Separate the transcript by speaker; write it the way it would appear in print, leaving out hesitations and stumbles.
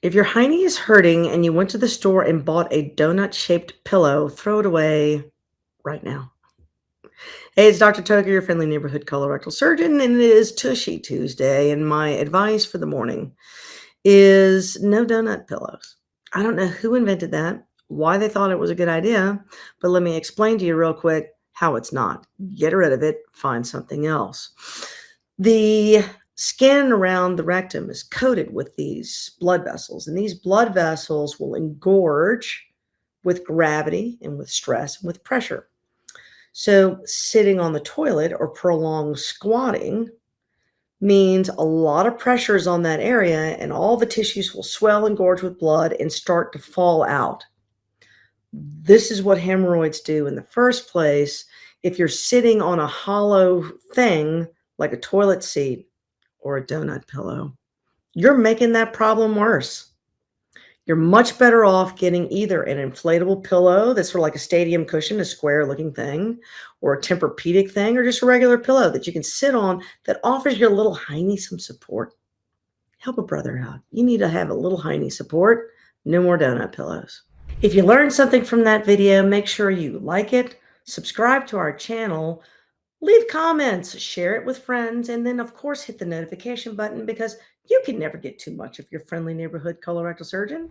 Speaker 1: If your hiney is hurting and you went to the store and bought a donut-shaped pillow, throw it away right now. Hey, it's Dr. Toker, your friendly neighborhood colorectal surgeon, and it is Tushie Tuesday. And my advice for the morning is no donut pillows. I don't know who invented that, why they thought it was a good idea, but let me explain to you real quick how it's not. Get rid of it, find something else. The skin around the rectum is coated with these blood vessels, and these blood vessels will engorge with gravity and with stress and with pressure. So, sitting on the toilet or prolonged squatting means a lot of pressure is on that area, and all the tissues will swell and gorge with blood and start to fall out. This is what hemorrhoids do in the first place. If you're sitting on a hollow thing like a toilet seat or a donut pillow, you're making that problem worse. You're much better off getting either an inflatable pillow that's sort of like a stadium cushion, a square looking thing, or a Tempur-Pedic thing, or just a regular pillow that you can sit on that offers your little hiney some support. Help a brother out. You need to have a little hiney support. No more donut pillows. If you learned something from that video, make sure you like it, subscribe to our channel, leave comments, share it with friends, and then, of course, hit the notification button because you can never get too much of your friendly neighborhood colorectal surgeon.